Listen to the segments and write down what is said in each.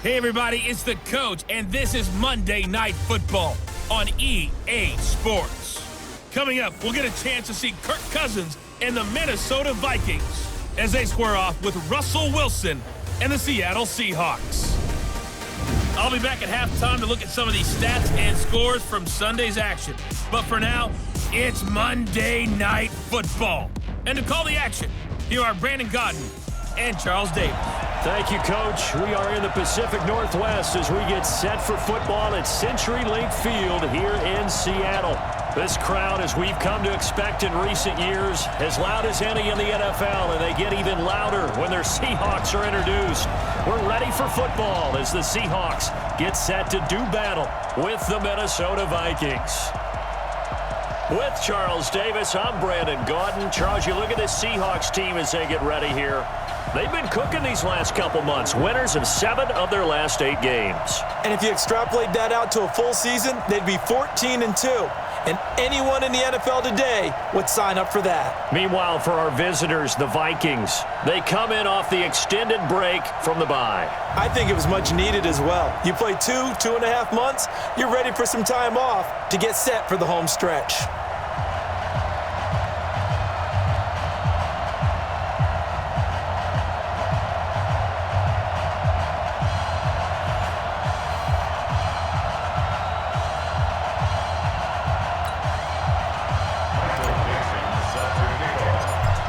Hey everybody, it's the coach, and this is Monday Night Football on EA Sports. Coming up, we'll get a chance to see Kirk Cousins and the Minnesota Vikings as they square off with Russell Wilson and the Seattle Seahawks. I'll be back at halftime to look at some of these stats and scores from Sunday's action. But for now, it's Monday Night Football. And to call the action, here are Brandon Godden and Charles Davis. Thank you, Coach. We are in the Pacific Northwest as we get set for football at CenturyLink Field here in Seattle. This crowd, as we've come to expect in recent years, as loud as any in the NFL, and they get even louder when their Seahawks are introduced. We're ready for football as the Seahawks get set to do battle with the Minnesota Vikings. With Charles Davis, I'm Brandon Godden. Charles, you look at this Seahawks team as they get ready here. They've been cooking these last couple months, winners of 7 of their last 8 games. And if you extrapolate that out to a full season, they'd be 14-2. And anyone in the NFL today would sign up for that. Meanwhile, for our visitors, the Vikings, they come in off the extended break from the bye. I think it was much needed as well. You play 2.5 months, you're ready for some time off to get set for the home stretch.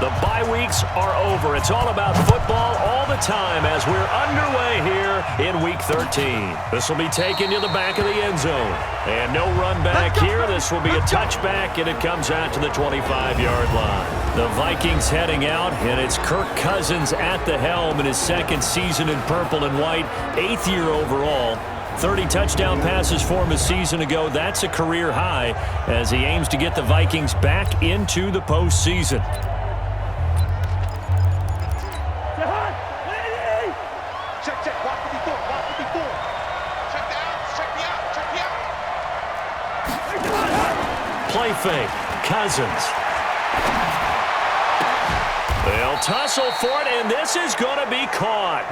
The bye weeks are over. It's all about football all the time as we're underway here in Week 13. This will be taken to the back of the end zone. And no run back here. This will be a touchback, and it comes out to the 25-yard line. The Vikings heading out, and it's Kirk Cousins at the helm in his second season in purple and white, 8th year overall. 30 touchdown passes for him a season ago. That's a career high as he aims to get the Vikings back into the postseason. Play fake. Cousins. They'll tussle for it, and this is going to be caught.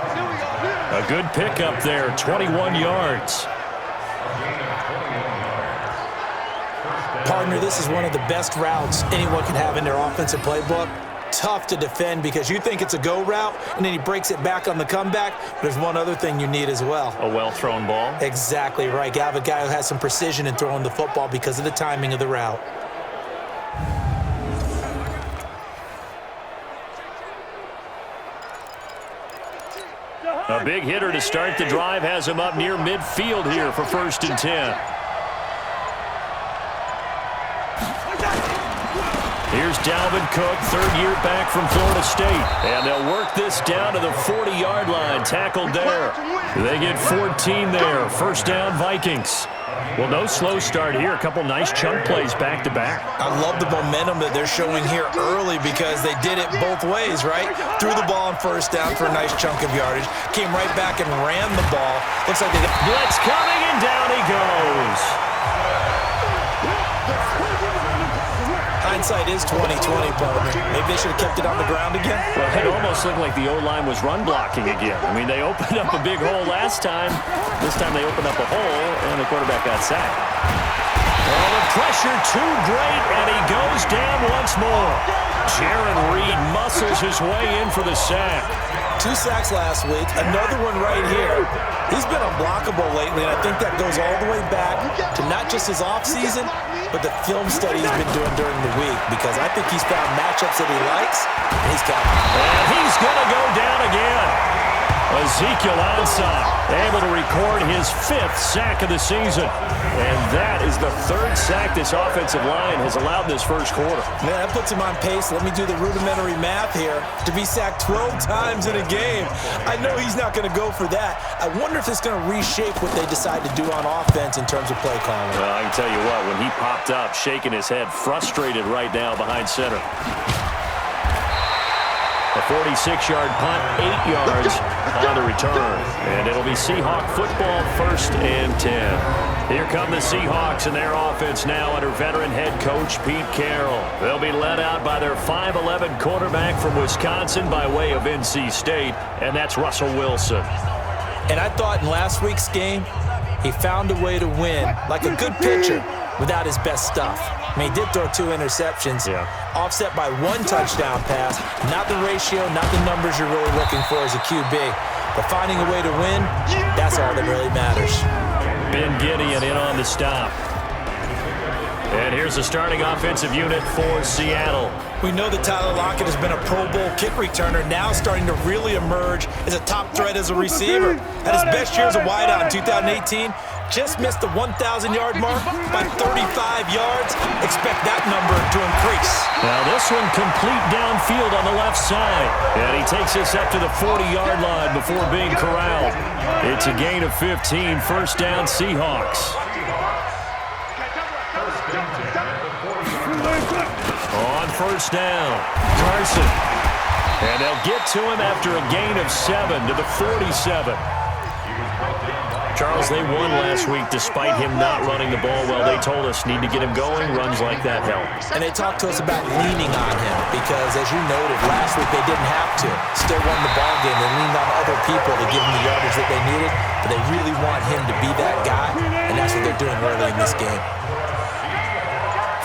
A good pickup there, 21 yards. Partner, this is one of the best routes anyone can have in their offensive playbook. Tough to defend because you think it's a go route, and then he breaks it back on the comeback. There's one other thing you need as well. A well-thrown ball. Exactly right. You have a guy who has some precision in throwing the football because of the timing of the route. A big hitter to start the drive has him up near midfield here for 1st and 10. Here's Dalvin Cook, 3rd year back from Florida State. And they'll work this down to the 40-yard line, tackled there. They get 14 there, 1st down Vikings. Well, no slow start here. A couple nice chunk plays back-to-back. I love the momentum that they're showing here early because they did it both ways, right? Threw the ball on 1st down for a nice chunk of yardage. Came right back and ran the ball. Looks like they got blitz coming, and down he goes. Hindsight is 20/20, partner. Maybe they should have kept it on the ground again. Well, it almost looked like the O-line was run blocking again. I mean, they opened up a big hole last time. This time they opened up a hole, and the quarterback got sacked. Oh, the pressure too great, and he goes down once more. Jaron Reed muscles his way in for the sack. 2 sacks last week, another one right here. He's been unblockable lately, and I think that goes all the way back to not just his offseason, but the film study he's been doing during the week, because I think he's found matchups that he likes, and he's got them. And he's going to go down again. Ezekiel Ansah able to record his 5th sack of the season. And that is the 3rd sack this offensive line has allowed this first quarter. Man, that puts him on pace. Let me do the rudimentary math here. To be sacked 12 times in a game. I know he's not going to go for that. I wonder if it's going to reshape what they decide to do on offense in terms of play calling. Well, I can tell you what, when he popped up, shaking his head, frustrated right now behind center. A 46-yard punt, 8 yards on the return. And it'll be Seahawk football, 1st and 10. Here come the Seahawks and their offense now under veteran head coach Pete Carroll. They'll be led out by their 5'11" quarterback from Wisconsin by way of NC State, and that's Russell Wilson. And I thought in last week's game, he found a way to win like a good pitcher without his best stuff. I mean, he did throw 2 interceptions, offset by 1 touchdown pass. Not the ratio, not the numbers you're really looking for as a QB. But finding a way to win, that's all that really matters. Ben Gideon in on the stop. And here's the starting offensive unit for Seattle. We know that Tyler Lockett has been a Pro Bowl kick returner, now starting to really emerge as a top threat as a receiver. At his best year as a wideout in 2018, just missed the 1,000-yard mark by 35 yards. Expect that number to increase. Now this one complete downfield on the left side. And he takes this up to the 40-yard line before being corralled. It's a gain of 15, first down Seahawks. On first down, Carson. And they'll get to him after a gain of 7 to the 47. Charles, they won last week despite him not running the ball well. They told us need to get him going. Runs like that help. And they talked to us about leaning on him because, as you noted, last week they didn't have to. Still won the ball game. They leaned on other people to give them the yardage that they needed, but they really want him to be that guy, and that's what they're doing early in this game.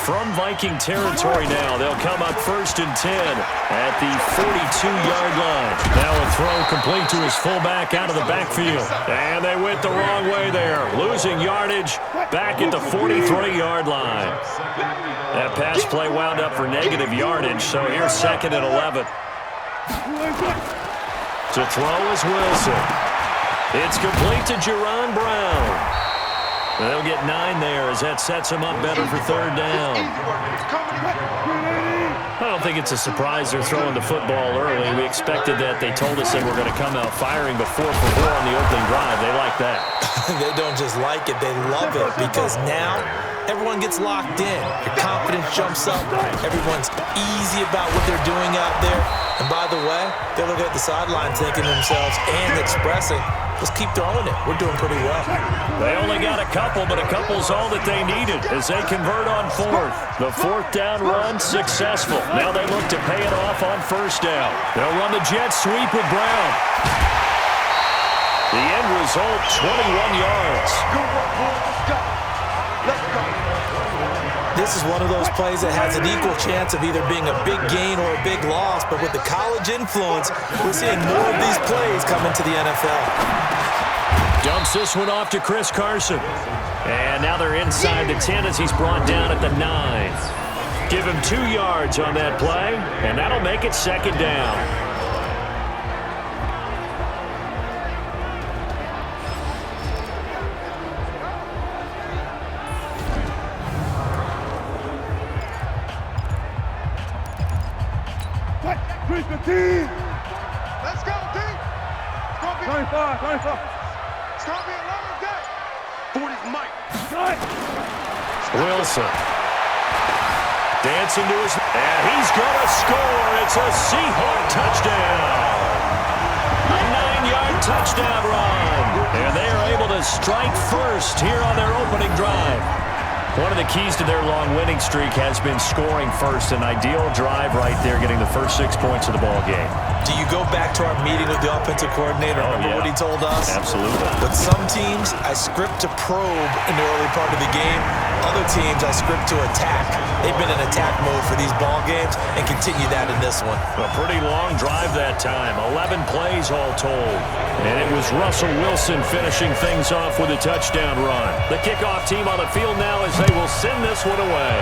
From Viking territory now, they'll come up first and 10 at the 42-yard line. Now a throw complete to his fullback out of the backfield. And they went the wrong way there, losing yardage back at the 43-yard line. That pass play wound up for negative yardage, so here's second and 11. To throw is Wilson. It's complete to Jerron Brown. They'll get 9 there as that sets them up better for third down. I don't think it's a surprise they're throwing the football early. We expected that. They told us they were going to come out firing before for 4 on the opening drive. They like that. They don't just like it, they love it, because now everyone gets locked in. Your confidence jumps up. Everyone's easy about what they're doing out there. And by the way, they're looking at the sideline thinking to themselves and expressing, let's keep throwing it. We're doing pretty well. They only got a couple, but a couple's all that they needed as they convert on 4th. The 4th down run successful. Now they look to pay it off on first down. They'll run the jet sweep with Brown. The end result, 21 yards. This is one of those plays that has an equal chance of either being a big gain or a big loss, but with the college influence, we're seeing more of these plays come into the NFL. Dumps this one off to Chris Carson. And now they're inside the 10 as he's brought down at the 9. Give him 2 yards on that play, and that'll make it second down. Let's go, team. It's going to be 25. It's going to be a long day. 40's Mike. Wilson. Dancing to his... And he's going to score. It's a Seahawk touchdown. A 9-yard touchdown run. And they are able to strike first here on their opening drive. One of the keys to their long winning streak has been scoring first. An ideal drive right there, getting the first 6 points of the ball game. Do you go back to our meeting with the offensive coordinator? Remember what he told us? Absolutely. With some teams, I script to probe in the early part of the game. Other teams, I script to attack. They've been in attack mode for these ball games and continue that in this one. A pretty long drive that time. 11 plays all told. And it was Russell Wilson finishing things off with a touchdown run. The kickoff team on the field now as they will send this one away.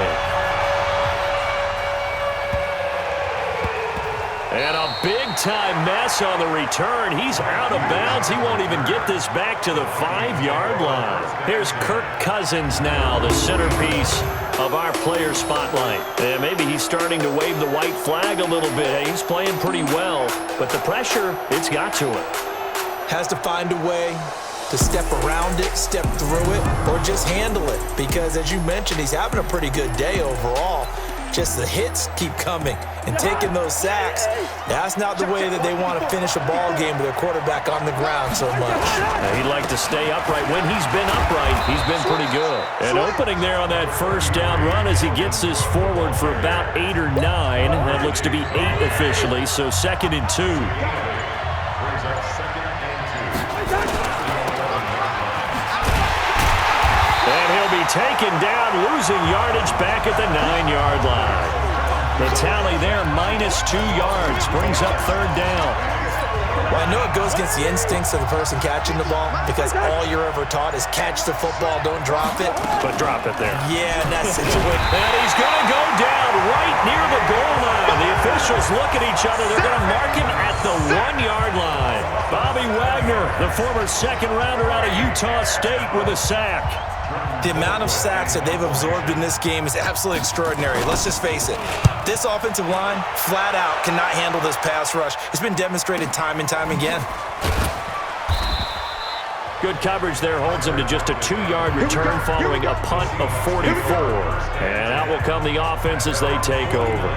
And a big-time mess on the return. He's out of bounds. He won't even get this back to the 5-yard line. Here's Kirk Cousins now, the centerpiece of our player spotlight. And maybe he's starting to wave the white flag a little bit. He's playing pretty well, but the pressure, it's got to him. Has to find a way to step around it, step through it, or just handle it. Because, as you mentioned, he's having a pretty good day overall. Just the hits keep coming and taking those sacks. That's not the way that they want to finish a ball game with their quarterback on the ground so much. He'd like to stay upright. When he's been upright, he's been pretty good. And opening there on that first down run as he gets this forward for about 8 or 9. That looks to be 8 officially, so 2nd and 2. taken down, losing yardage back at the 9-yard line. The tally there, -2 yards, brings up third down. Well, I know it goes against the instincts of the person catching the ball because all you're ever taught is catch the football, don't drop it. But drop it there. Yeah, in that situation. And he's going to go down right near the goal line. The officials look at each other. They're going to mark him at the 1-yard line. Bobby Wagner, the former second-rounder out of Utah State, with a sack. The amount of sacks that they've absorbed in this game is absolutely extraordinary. Let's just face it. This offensive line, flat out, cannot handle this pass rush. It's been demonstrated time and time again. Good coverage there holds him to just a 2-yard return following a punt of 44. And out will come the offense as they take over.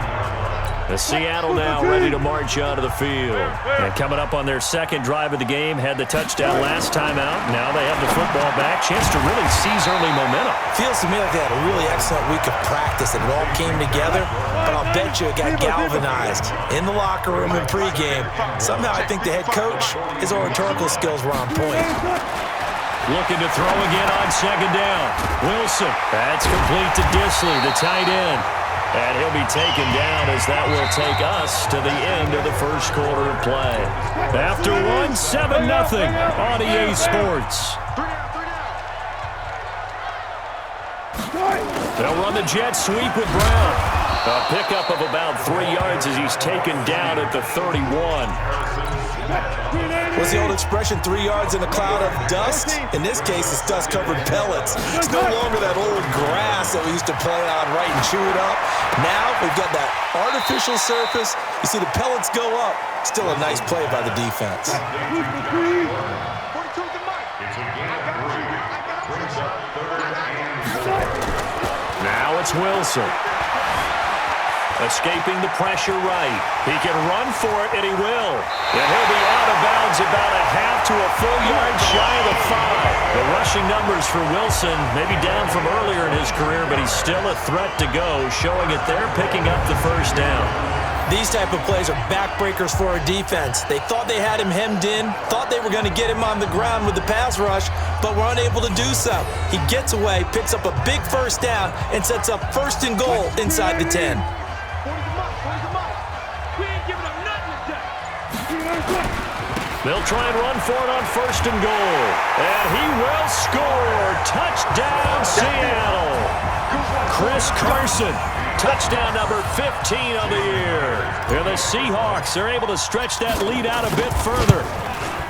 The Seattle now ready to march onto the field. And coming up on their second drive of the game, had the touchdown last time out. Now they have the football back. Chance to really seize early momentum. Feels to me like they had a really excellent week of practice and it all came together. But I'll bet you it got galvanized in the locker room in pregame. Somehow I think the head coach, his oratorical skills were on point. Looking to throw again on second down. Wilson. That's complete to Disley, the tight end. And he'll be taken down as that will take us to the end of the first quarter of play. After one, 7-0 on EA Sports. They'll run the jet sweep with Brown. A pickup of about 3 yards as he's taken down at the 31. What's the old expression, 3 yards in a cloud of dust? In this case, it's dust-covered pellets. It's no longer that old grass that we used to play on, right, and chew it up. Now we've got that artificial surface. You see the pellets go up. Still a nice play by the defense. Now it's Wilson. Escaping the pressure right. He can run for it, and he will. And he'll be out of bounds about a half to a full yard shy of the 5. The rushing numbers for Wilson maybe down from earlier in his career, but he's still a threat to go, showing it there, picking up the first down. These type of plays are backbreakers for a defense. They thought they had him hemmed in, thought they were going to get him on the ground with the pass rush, but were unable to do so. He gets away, picks up a big first down, and sets up 1st and goal inside the 10. They'll try and run for it on 1st and goal. And he will score. Touchdown, Seattle. Chris Carson, touchdown number 15 of the year. And the Seahawks are able to stretch that lead out a bit further.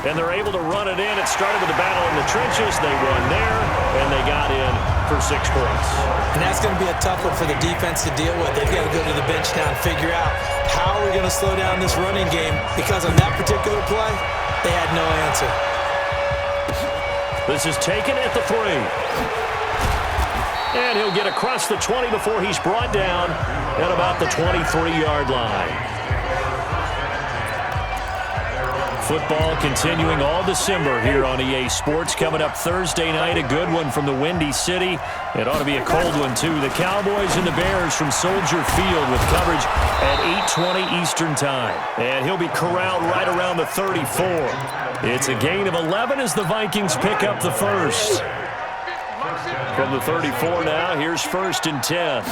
And they're able to run it in. It started with a battle in the trenches. They won there, and they got in for 6 points. And that's going to be a tough one for the defense to deal with. They've got to go to the bench now and figure out how we're going to slow down this running game, because on that particular play, they had no answer. This is taken at the 3. And he'll get across the 20 before he's brought down at about the 23-yard line. Football continuing all December here on EA Sports. Coming up Thursday night, a good one from the Windy City. It ought to be a cold one, too. The Cowboys and the Bears from Soldier Field with coverage at 8:20 Eastern Time. And he'll be corralled right around the 34. It's a gain of 11 as the Vikings pick up the first. From the 34 now, here's 1st and 10.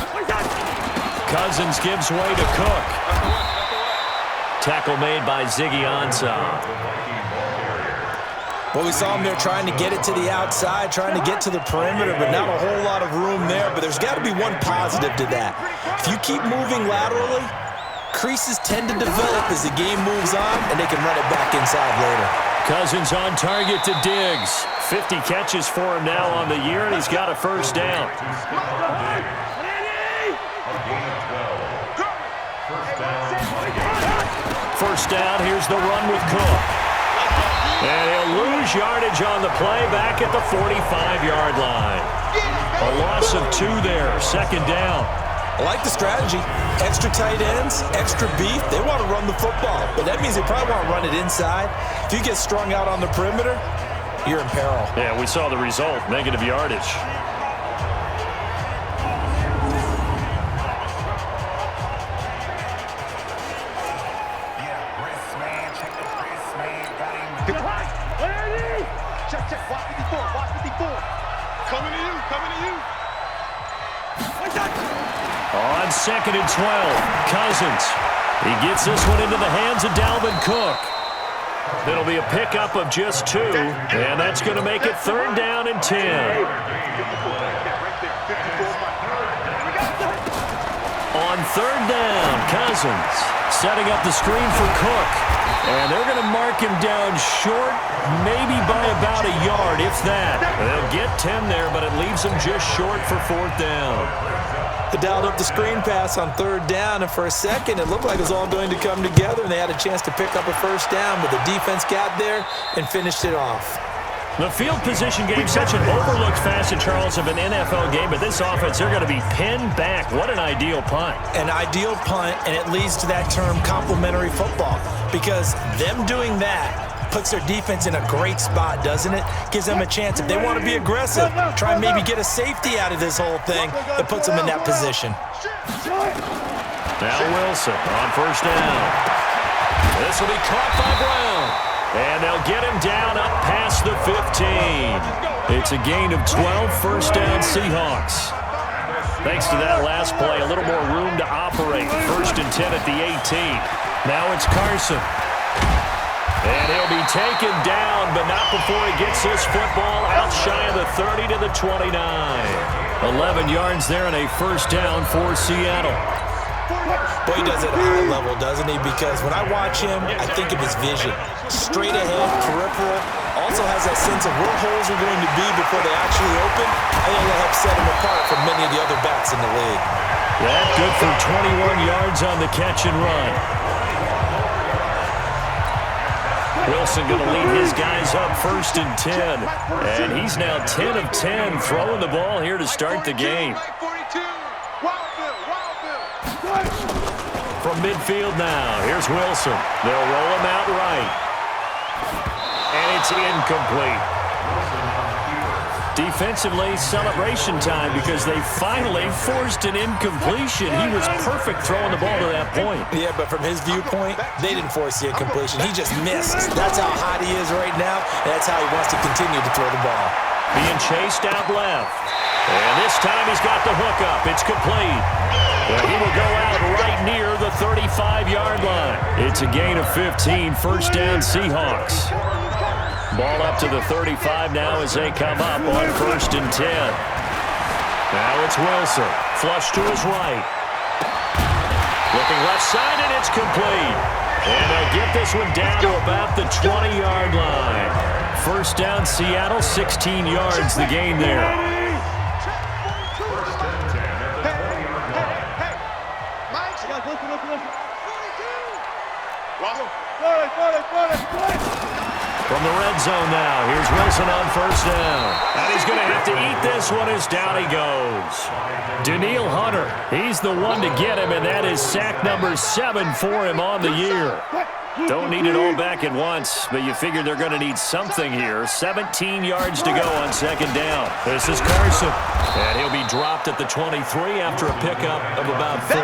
Cousins gives way to Cook. Tackle made by Ziggy Ansah. Well, we saw him there trying to get it to the outside, trying to get to the perimeter, but not a whole lot of room there. But there's got to be one positive to that. If you keep moving laterally, creases tend to develop as the game moves on, and they can run it back inside later. Cousins on target to Diggs. 50 catches for him now on the year, and he's got a first down. First down, here's the run with Cook. And he'll lose yardage on the play back at the 45-yard line. A loss of 2 there, 2nd down. I like the strategy. Extra tight ends, extra beef. They want to run the football, but that means they probably want to run it inside. If you get strung out on the perimeter, you're in peril. Yeah, we saw the result, negative yardage. Check. Watch 54. Coming to you. On 2nd and 12, Cousins. He gets this one into the hands of Dalvin Cook. It'll be a pickup of just 2, and that's going to make it 3rd down and 10. On 3rd down, Cousins setting up the screen for Cook. And they're going to mark him down short, maybe by about a yard, if that. They'll get 10 there, but it leaves them just short for 4th down. They dialed up the screen pass on 3rd down, and for a second it looked like it was all going to come together, and they had a chance to pick up a 1st down, but the defense got there and finished it off. The field position game, such an overlooked facet, Charles, of an NFL game, but this offense, they're going to be pinned back. What an ideal punt. An ideal punt, and it leads to that term complementary football, because them doing that puts their defense in a great spot, doesn't it? Gives them a chance. If they want to be aggressive, try and maybe get a safety out of this whole thing, it puts them in that position. Now Wilson on 1st down. This will be caught by Brown. And they'll get him down up past the 15. It's a gain of 12, 1st down Seahawks. Thanks to that last play, a little more room to operate. 1st and 10 at the 18. Now it's Carson. And he'll be taken down, but not before he gets this football out shy of the 30 to the 29. 11 yards there and a 1st down for Seattle. Boy, he does it at a high level, doesn't he? Because when I watch him, I think of his vision. Straight ahead, peripheral. Also has that sense of where holes are going to be before they actually open. I think it'll help set him apart from many of the other backs in the league. That good for 21 yards on the catch and run. Wilson going to lead his guys up 1st and 10. And he's now 10 of 10 throwing the ball here to start the game. From midfield now, here's Wilson. They'll roll him out right. And it's incomplete. Defensively, celebration time because they finally forced an incompletion. He was perfect throwing the ball to that point. Yeah, but from his viewpoint, they didn't force the incompletion. He just missed. That's how hot he is right now, and that's how he wants to continue to throw the ball. Being chased out left. And this time he's got the hook up. It's complete. Well, he will go out right near the 35-yard line. It's a gain of 15, 1st down Seahawks. Ball up to the 35 now as they come up on 1st and 10. Now it's Wilson. Flush to his right. Looking left side, and it's complete. And they'll get this one down to about the 20-yard line. 1st down Seattle, 16 yards the gain there. From the red zone now, here's Wilson on 1st down. And he's going to have to eat this one as down he goes. Danielle Hunter, he's the one to get him, and that is sack number 7 for him on the year. Don't need it all back at once, but you figure they're going to need something here. 17 yards to go on 2nd down. This is Carson, and he'll be dropped at the 23 after a pickup of about 4.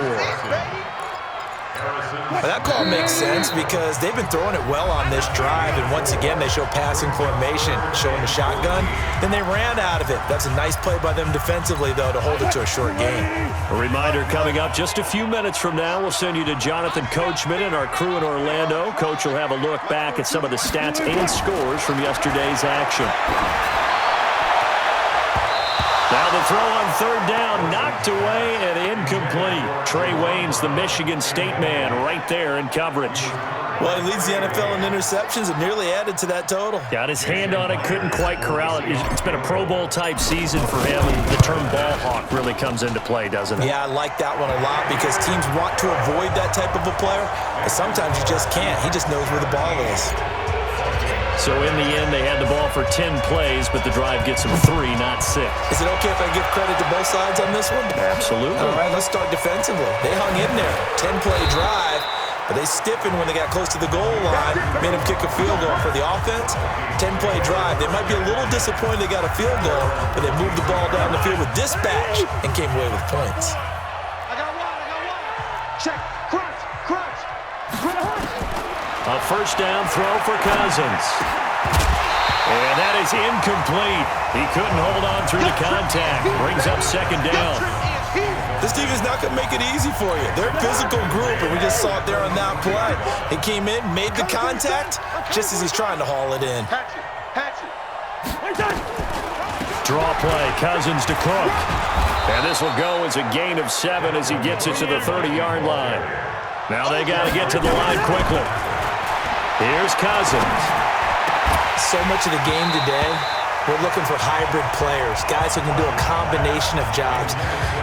Well, that call makes sense because they've been throwing it well on this drive, and once again they show passing formation, showing the shotgun. Then they ran out of it. That's a nice play by them defensively, though, to hold it to a short game. A reminder coming up just a few minutes from now, we'll send you to Jonathan Coachman and our crew in Orlando. Coach will have a look back at some of the stats and scores from yesterday's action. Now the throw on 3rd down, knocked away and incomplete. Trey Waynes, the Michigan State man, right there in coverage. Well, he leads the NFL in interceptions and nearly added to that total. Got his hand on it, couldn't quite corral it. It's been a Pro Bowl-type season for him, and the term ball hawk really comes into play, doesn't it? Yeah, I like that one a lot because teams want to avoid that type of a player, but sometimes you just can't. He just knows where the ball is. So in the end, they had the ball for 10 plays, but the drive gets them 3, not 6. Is it okay if I give credit to both sides on this one? Absolutely. All right, let's start defensively. They hung in there. 10-play drive, but they stiffened when they got close to the goal line, made them kick a field goal for the offense. 10-play drive. They might be a little disappointed they got a field goal, but they moved the ball down the field with dispatch and came away with points. I got one. Check. Crunch. A 1st down throw for Cousins. And that is incomplete. He couldn't hold on through the contact. Brings up 2nd down. This defense is not going to make it easy for you. They're a physical group, and we just saw it there on that play. He came in, made the contact, just as he's trying to haul it in. Draw play, Cousins to Cook. And this will go as a gain of 7 as he gets it to the 30-yard line. Now they got to get to the line quickly. Here's Cousins. So much of the game today, we're looking for hybrid players, guys who can do a combination of jobs.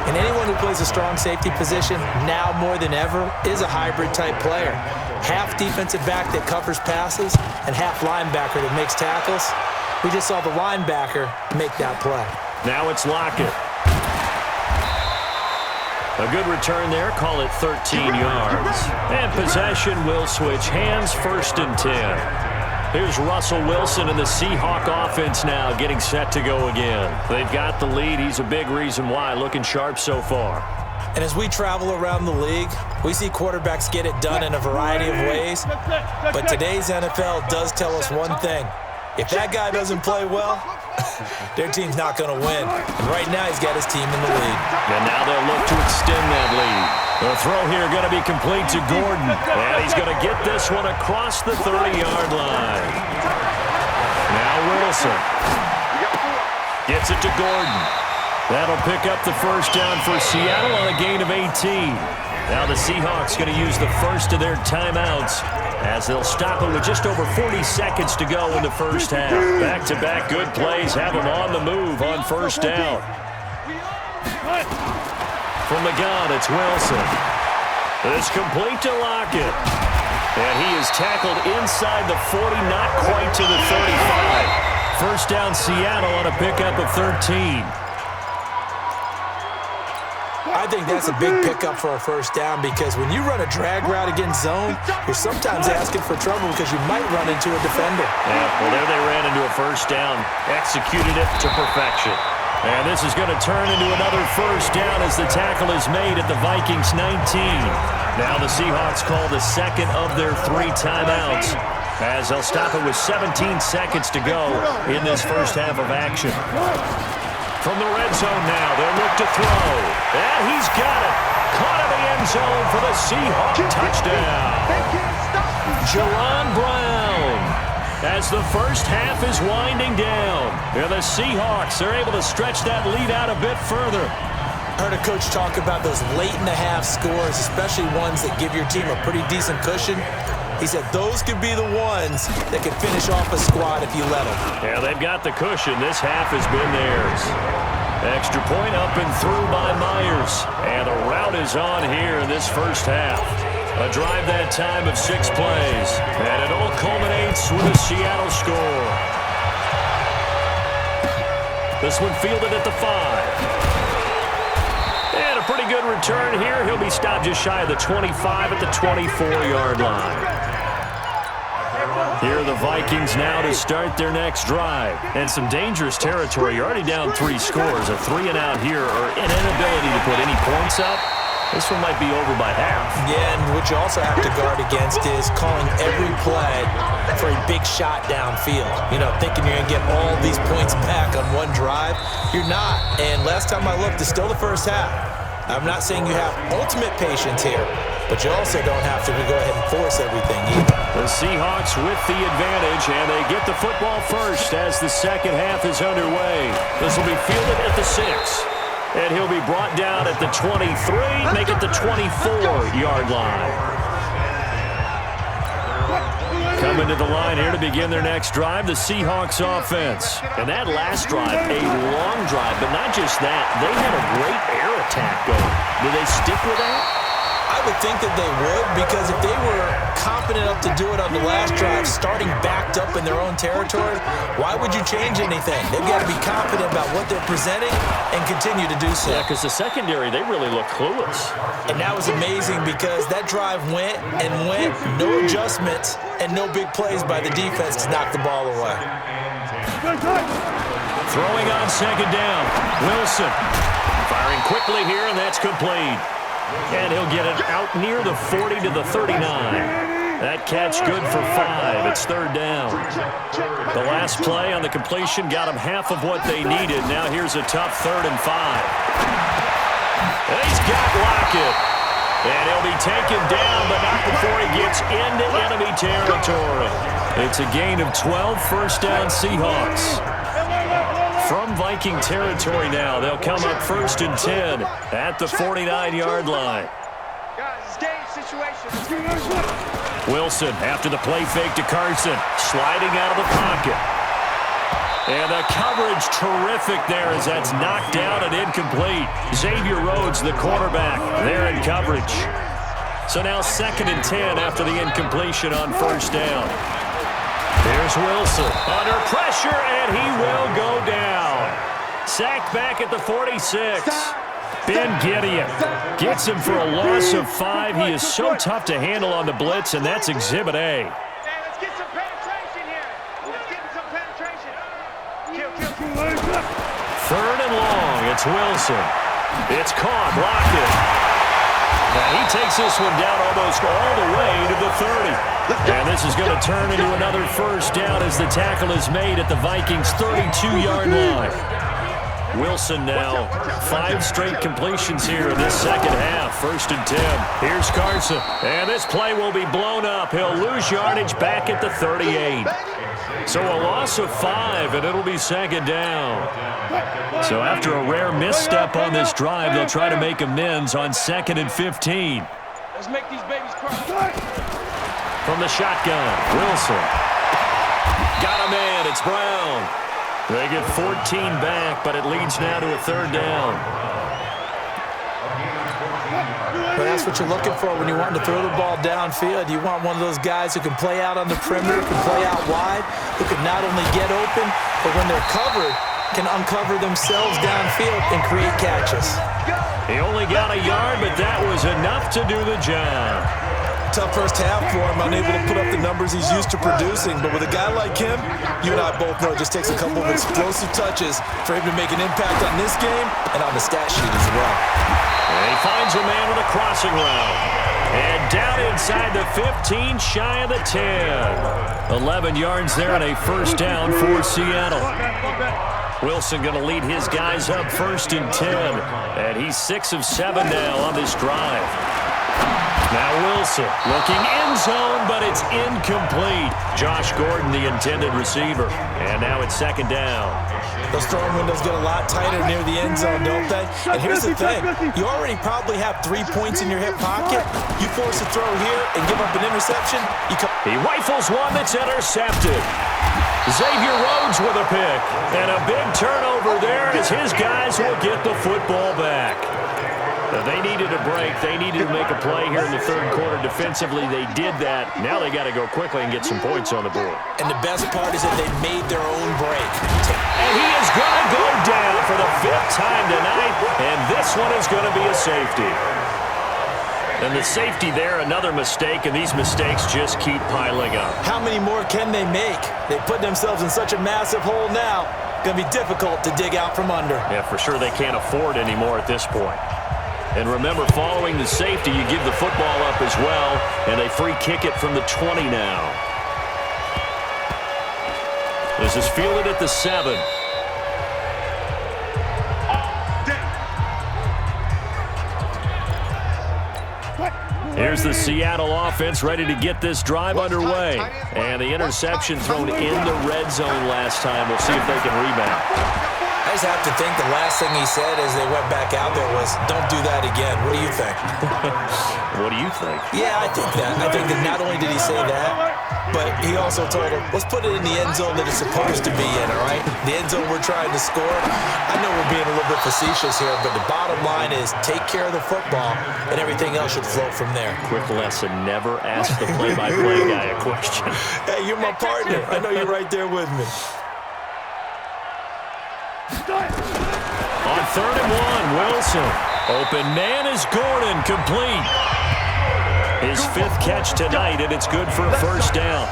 And anyone who plays a strong safety position, now more than ever, is a hybrid-type player. Half defensive back that covers passes and half linebacker that makes tackles. We just saw the linebacker make that play. Now it's Lockett. A good return there, call it 13 yards. And possession will switch hands, 1st and 10. Here's Russell Wilson and the Seahawk offense now getting set to go again. They've got the lead. He's a big reason why, looking sharp so far. And as we travel around the league, we see quarterbacks get it done in a variety of ways. But today's NFL does tell us one thing. If that guy doesn't play well, their team's not going to win. And right now, he's got his team in the lead. And now they'll look to extend that lead. The throw here going to be complete to Gordon. And he's going to get this one across the 30-yard line. Now Wilson gets it to Gordon. That'll pick up the first down for Seattle on a gain of 18. Now the Seahawks going to use the first of their timeouts as they'll stop it with just over 40 seconds to go in the first half. Back-to-back good plays have them on the move on first down. From the gun, it's Wilson. It's complete to Lockett. And he is tackled inside the 40, not quite to the 35. First down Seattle on a pickup of 13. I think that's a big pickup for a first down because when you run a drag route against zone, you're sometimes asking for trouble because you might run into a defender. Yeah, well, there they ran into a first down, executed it to perfection. And this is going to turn into another first down as the tackle is made at the Vikings 19. Now the Seahawks call the second of their 3 timeouts as they'll stop it with 17 seconds to go in this first half of action. From the red zone now, they'll look to throw. And he's got it. Caught in the end zone for the Seahawks touchdown. Jaron Brown. As the first half is winding down, and the Seahawks are able to stretch that lead out a bit further. I heard a coach talk about those late-in-the-half scores, especially ones that give your team a pretty decent cushion. He said those could be the ones that could finish off a squad if you let them. Yeah, they've got the cushion. This half has been theirs. Extra point up and through by Myers. And the route is on here in this first half. A drive that time of 6 plays. And it all culminates with a Seattle score. This one fielded at the 5. And a pretty good return here. He'll be stopped just shy of the 25 at the 24-yard line. Here are the Vikings now to start their next drive. And some dangerous territory. You're already down 3 scores. A 3-and-out here or an inability to put any points up. This one might be over by half. Yeah, and what you also have to guard against is calling every play for a big shot downfield. You know, thinking you're going to get all these points back on one drive. You're not. And last time I looked, it's still the first half. I'm not saying you have ultimate patience here, but you also don't have to go ahead and force everything either. The Seahawks with the advantage, and they get the football first as the second half is underway. This will be fielded at the 6. And he'll be brought down at the 23, make it the 24-yard line. Coming to the line here to begin their next drive, the Seahawks offense. And that last drive, a long drive, but not just that. They had a great air attack going. Do they stick with that? I would think that they would, because if they were confident enough to do it on the last drive, starting backed up in their own territory, why would you change anything? They've got to be confident about what they're presenting and continue to do so. Yeah, because the secondary, they really look clueless. And that was amazing because that drive went and went, no adjustments and no big plays by the defense to knock the ball away. Throwing on second down, Wilson. Firing quickly here, and that's complete. And he'll get it out near the 40 to the 39. That catch good for 5. It's third down. The last play on the completion got them half of what they needed. Now here's a tough 3rd and 5. And he's got Lockett. And he'll be taken down, but not before he gets into enemy territory. It's a gain of 12, first down Seahawks. From Viking territory now, they'll come up 1st and 10 at the 49-yard line. Wilson after the play fake to Carson, sliding out of the pocket. And the coverage terrific there as that's knocked down and incomplete. Xavier Rhodes, the quarterback, there in coverage. So now 2nd and 10 after the incompletion on 1st down. Here's Wilson under pressure, and he will go down. Sacked back at the 46. Ben Gideon gets him for a loss of 5. He is so tough to handle on the blitz, and that's Exhibit A. Let's get some penetration here. Let's get some penetration. Kill. 3rd and long. It's Wilson. It's caught. Lockett. And he takes this one down almost all the way to the 30. And this is going to turn into another first down as the tackle is made at the Vikings' 32-yard line. Wilson now 5 straight completions here in this second half. 1st and 10. Here's Carson. And this play will be blown up. He'll lose yardage back at the 38. So a loss of 5, and it'll be 2nd down. So after a rare misstep on this drive, they'll try to make amends on 2nd and 15. Let's make these babies cry. From the shotgun, Wilson. Got a man. It's Brown. They get 14 back, but it leads now to a 3rd down. But that's what you're looking for when you want to throw the ball downfield. You want one of those guys who can play out on the perimeter, can play out wide, who can not only get open, but when they're covered, can uncover themselves downfield and create catches. He only got a yard, but that was enough to do the job. Tough first half for him, unable to put up the numbers he's used to producing. But with a guy like him, you and I both know it just takes a couple of explosive touches for him to make an impact on this game and on the stat sheet as well. And he finds a man with a crossing route. And down inside the 15, shy of the 10. 11 yards there and a first down for Seattle. Wilson going to lead his guys up 1st and 10. And he's 6 of 7 now on this drive. Now Wilson looking end zone, but it's incomplete. Josh Gordon, the intended receiver. And now it's 2nd down. Those throwing windows get a lot tighter near the end zone, don't they? And here's the thing. You already probably have 3 points in your hip pocket. You force a throw here and give up an interception. He rifles one that's intercepted. Xavier Rhodes with a pick. And a big turnover there as his guys will get the football back. They needed a break. They needed to make a play here in the 3rd quarter. Defensively, they did that. Now they got to go quickly and get some points on the board. And the best part is that they made their own break. And he is going to go down for the 5th time tonight, and this one is going to be a safety. And the safety there, another mistake, and these mistakes just keep piling up. How many more can they make? They put themselves in such a massive hole now. Going to be difficult to dig out from under. Yeah, for sure they can't afford anymore at this point. And remember, following the safety, you give the football up as well, and they free kick it from the 20 now. This is fielded at the 7. Here's the Seattle offense ready to get this drive underway. And the interception thrown in the red zone last time. We'll see if they can rebound. I just have to think the last thing he said as they went back out there was, don't do that again. What do you think? What do you think? Yeah, I think that. I think that not only did he say that, but he also told him, let's put it in the end zone that it's supposed to be in, all right? The end zone we're trying to score. I know we're being a little bit facetious here, but the bottom line is take care of the football, and everything else should flow from there. Quick lesson, never ask the play-by-play guy a question. Hey, you're my partner. I know you're right there with me. On 3rd and 1, Wilson. Open man is Gordon, complete. His 5th catch tonight, and it's good for a first down.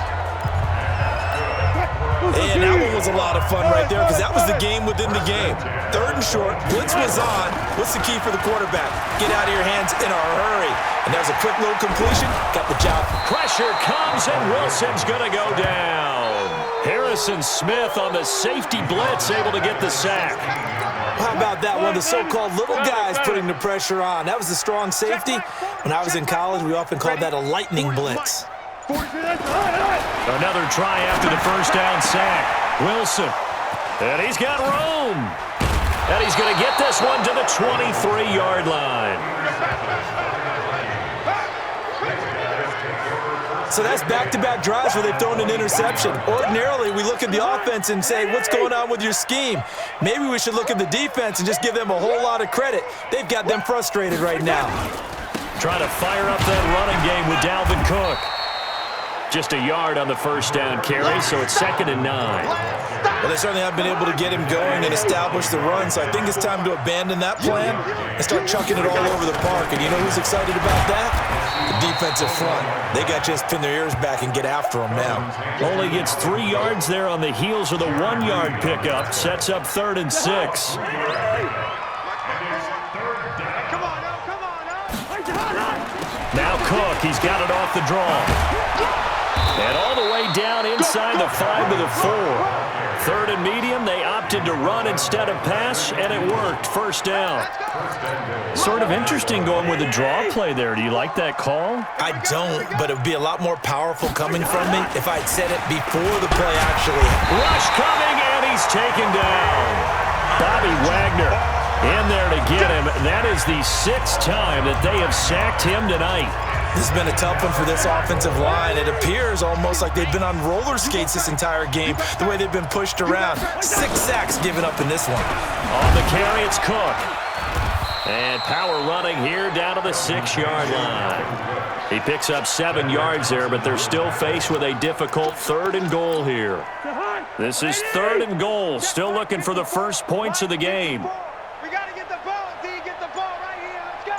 And that one was a lot of fun right there because that was the game within the game. 3rd and short, blitz was on. What's the key for the quarterback? Get out of your hands in a hurry. And there's a quick little completion. Got the job. Pressure comes, and Wilson's going to go down. Harrison Smith on the safety blitz, able to get the sack. How about that? One of the so-called little guys putting the pressure on. That was the strong safety. When I was in college, we often called that a lightning blitz. Another try after the first down sack. Wilson. And he's got room. And he's going to get this one to the 23-yard line. So that's back-to-back drives where they've thrown an interception. Ordinarily, we look at the offense and say, what's going on with your scheme? Maybe we should look at the defense and just give them a whole lot of credit. They've got them frustrated right now. Trying to fire up that running game with Dalvin Cook. Just a yard on the first down carry, so it's 2nd and 9. Well, they certainly have been able to get him going and establish the run, so I think it's time to abandon that plan and start chucking it all over the park. And you know who's excited about that? The defensive front. They got to just pin their ears back and get after him now. Only gets 3 yards there on the heels of the 1-yard pickup. Sets up 3rd and 6. Now Cook, he's got it off the draw. And all the way down inside the 5 to the 4. 3rd and medium, they opted to run instead of pass, and it worked. First down. Sort of interesting going with a draw play there. Do you like that call? I don't, but it would be a lot more powerful coming from me if I'd said it before the play actually. Rush coming, and he's taken down. Bobby Wagner in there to get him. That is the 6th time that they have sacked him tonight. This has been a tough one for this offensive line. It appears almost like they've been on roller skates this entire game, the way they've been pushed around. 6 sacks given up in this one. On the carry, it's Cook. And power running here down to the 6-yard line. He picks up 7 yards there, but they're still faced with a difficult 3rd and goal here. This is 3rd and goal. Still looking for the first points of the game. We got to get the ball, D. Get the ball right here. Let's go.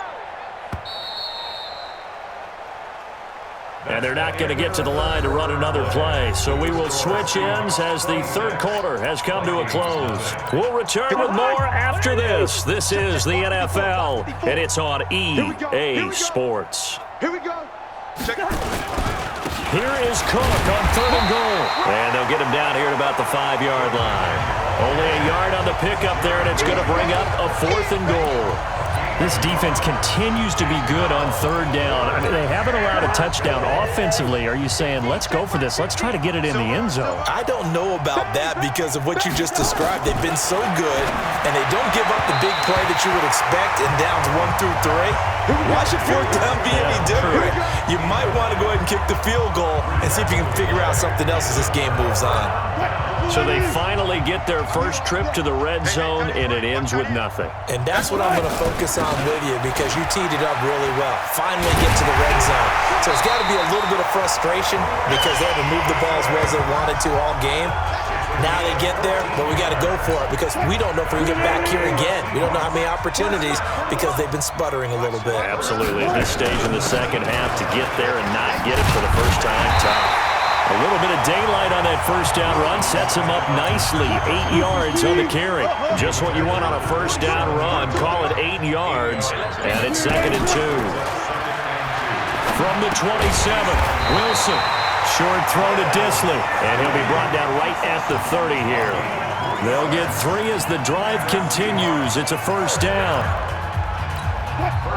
And they're not going to get to the line to run another play. So we will switch ends as the 3rd quarter has come to a close. We'll return with more after this. This is the NFL, and it's on EA Sports. Here we go. Check it. Here is Cook on 3rd and goal. And they'll get him down here at about the 5-yard line. Only a yard on the pickup there, and it's going to bring up a 4th and goal. This defense continues to be good on 3rd down. I mean, they haven't allowed a touchdown offensively. Are you saying, let's go for this, let's try to get it in the end zone? I don't know about that because of what you just described. They've been so good, and they don't give up the big play that you would expect in downs 1 through 3. Why should 4th down be any different? You might want to go ahead and kick the field goal and see if you can figure out something else as this game moves on. So they finally get their first trip to the red zone, and it ends with nothing. And that's what I'm going to focus on with you because you teed it up really well. Finally get to the red zone. So it's got to be a little bit of frustration because they haven't moved the ball as well as they wanted to all game. Now they get there, but we got to go for it because we don't know if we can get back here again. We don't know how many opportunities because they've been sputtering a little bit. Absolutely. At this stage in the second half, to get there and not get it for the first time, tough. A little bit of daylight on that first down run sets him up nicely. 8 yards on the carry. Just what you want on a first down run. Call it 8 yards, and it's 2nd and 2. From the 27, Wilson. Short throw to Disley, and he'll be brought down right at the 30 here. They'll get 3 as the drive continues. It's a first down.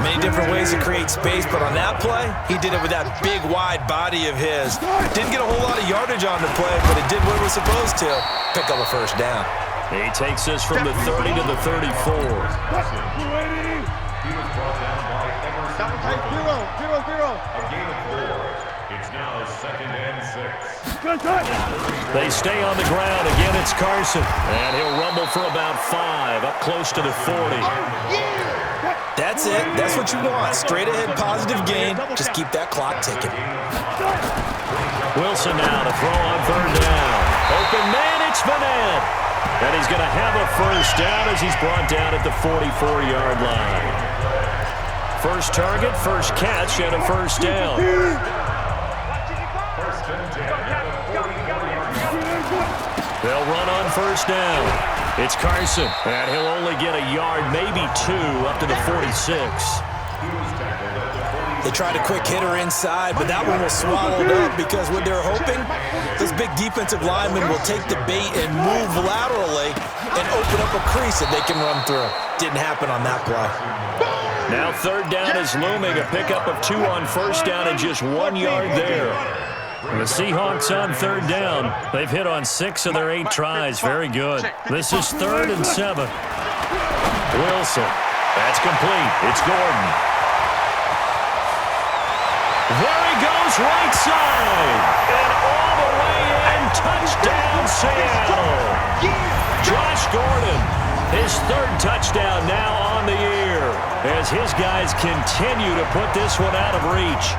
Many different ways to create space, but on that play, he did it with that big, wide body of his. Didn't get a whole lot of yardage on the play, but it did what it was supposed to. Pick up a first down. He takes this from the 30 to the 34. It's now 2nd and 6. They stay on the ground. Again, it's Carson. And he'll rumble for about 5, up close to the 40. That's it. That's what you want. Straight ahead, positive gain. Just keep that clock ticking. Wilson now to throw on 3rd down. Open man, it's Madden. And he's going to have a first down as he's brought down at the 44-yard line. First target, first catch, and a first down. They'll run on first down. It's Carson, and he'll only get a yard, maybe 2, up to the 46. They tried a quick hitter inside, but that one was swallowed up because what they're hoping, this big defensive lineman will take the bait and move laterally and open up a crease that they can run through. Didn't happen on that play. Now third down is looming. A pickup of 2 on first down and just 1 yard there. And the Seahawks on third down. They've hit on 6 of their 8 tries. Very good. This is 3rd and 7. Wilson. That's complete. It's Gordon. There he goes, right side. And all the way in. Touchdown, Seattle. Josh Gordon. His 3rd touchdown now on the year as his guys continue to put this one out of reach.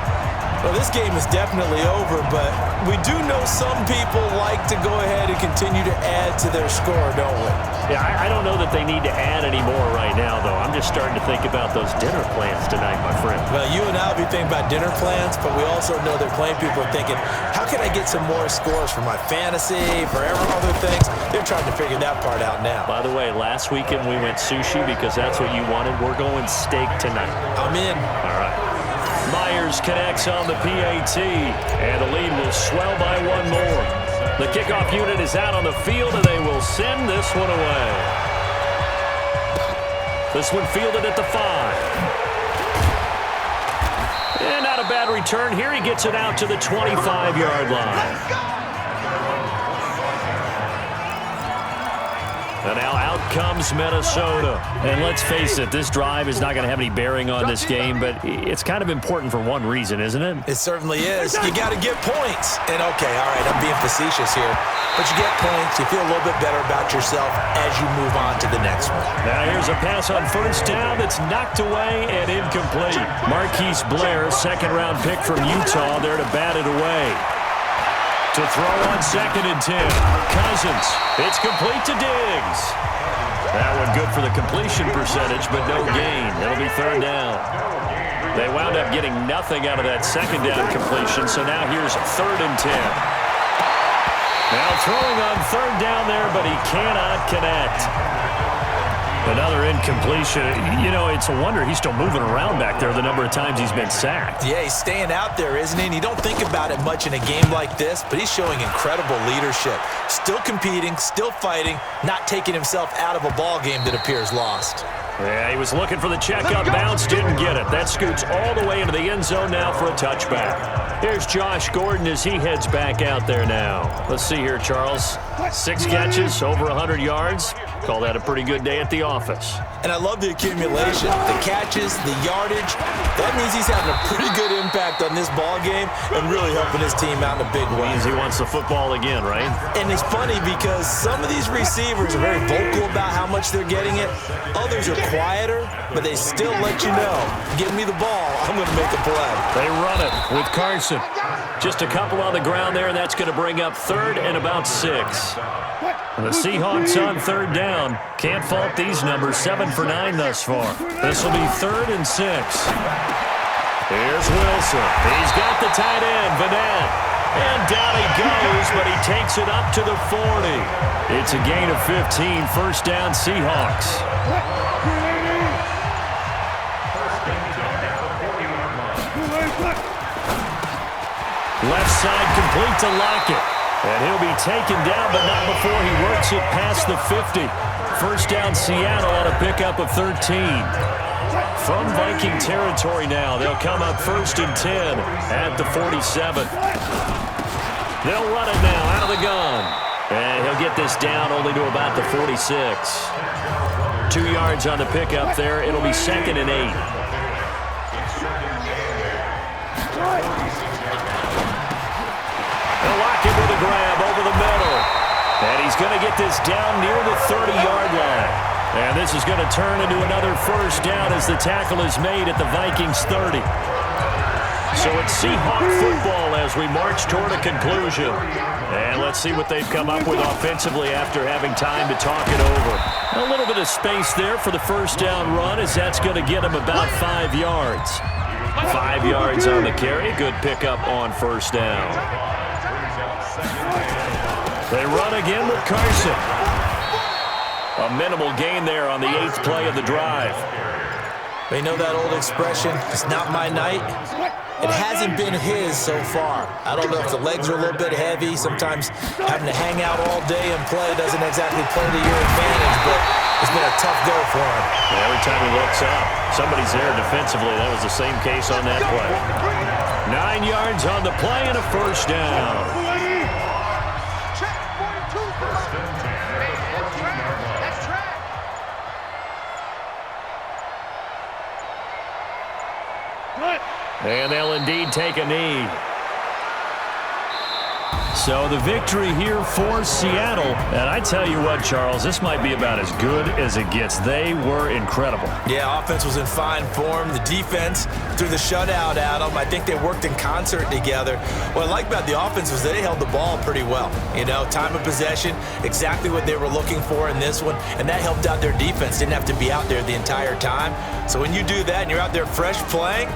Well, this game is definitely over, but we do know some people like to go ahead and continue to add to their score, don't we? Yeah, I don't know that they need to add any more right now, though. I'm just starting to think about those dinner plans tonight, my friend. Well, you and I will be thinking about dinner plans, but we also know that plenty of people are thinking, how can I get some more scores for my fantasy, for other things? They're trying to figure that part out now. By the way, last weekend we went sushi because that's what you wanted. We're going steak tonight. I'm in. All right. Myers connects on the PAT, and the lead will swell by 1 more. The kickoff unit is out on the field, and they will send this one away. This one fielded at the 5. And not a bad return here. He gets it out to the 25-yard line. And now out comes Minnesota. And let's face it, this drive is not going to have any bearing on this game, but it's kind of important for one reason, isn't it? It certainly is. You got to get points. And okay, all right, I'm being facetious here, but you get points, you feel a little bit better about yourself as you move on to the next one. Now here's a pass on first down that's knocked away and incomplete. Marquise Blair, 2nd-round pick from Utah, there to bat it away. To throw on 2nd and 10. Cousins. It's complete to Diggs. That one good for the completion percentage, but no gain. It'll be 3rd down. They wound up getting nothing out of that 2nd down completion, so now here's 3rd and 10. Now throwing on 3rd down there, but he cannot connect. Another incompletion. You know, it's a wonder he's still moving around back there the number of times he's been sacked. Yeah, he's staying out there, isn't he? And you don't think about it much in a game like this, but he's showing incredible leadership. Still competing, still fighting, not taking himself out of a ball game that appears lost. Yeah, he was looking for the checkup bounce, didn't get it. That scoots all the way into the end zone now for a touchback. Here's Josh Gordon as he heads back out there now. Let's see here, Charles. 6 catches, over 100 yards. Call that a pretty good day at the office. And I love the accumulation, the catches, the yardage. That means he's having a pretty good impact on this ball game and really helping his team out in a big way. Means he wants the football again, right? And it's funny because some of these receivers are very vocal about how much they're getting it. Others are quieter, but they still let you know, give me the ball, I'm going to make a play. They run it with Carson. Just a couple on the ground there, and that's going to bring up 3rd and about 6. And the Seahawks on 3rd down. Can't fault these numbers, 7 for 9 thus far. This will be 3rd and 6. Here's Wilson. He's got the tight end, Vanette. And down he goes, but he takes it up to the 40. It's a gain of 15, 1st down Seahawks. Left side complete to Lockett. And he'll be taken down, but not before he works it past the 50. 1st down Seattle on a pickup of 13. From Viking territory now, they'll come up 1st and 10 at the 47. They'll run it now out of the gun. And he'll get this down only to about the 46. 2 yards on the pickup there. It'll be 2nd and 8. Lockett with a grab over the middle. And he's going to get this down near the 30-yard line. And this is going to turn into another 1st down as the tackle is made at the Vikings 30. So it's Seahawk football as we march toward a conclusion. And let's see what they've come up with offensively after having time to talk it over. A little bit of space there for the 1st down run as that's going to get him about 5 yards. 5 yards on the carry. Good pickup on 1st down. They run again with Carson. A minimal gain there on the 8th play of the drive. They know that old expression, it's not my night. it hasn't been his so far. I don't know if the legs are a little bit heavy. Sometimes having to hang out all day and play doesn't exactly play to your advantage, but it's been a tough go for him. Yeah, every time he looks up, somebody's there defensively. That was the same case on that play. 9 yards on the play and a first down. And they'll indeed take a knee. So the victory here for Seattle. And I tell you what, Charles, this might be about as good as it gets. They were incredible. Yeah, offense was in fine form. The defense threw the shutout at them. I think they worked in concert together. What I like about the offense was they held the ball pretty well. You know, time of possession, exactly what they were looking for in this one. And that helped out their defense. Didn't have to be out there the entire time. So when you do that and you're out there fresh playing,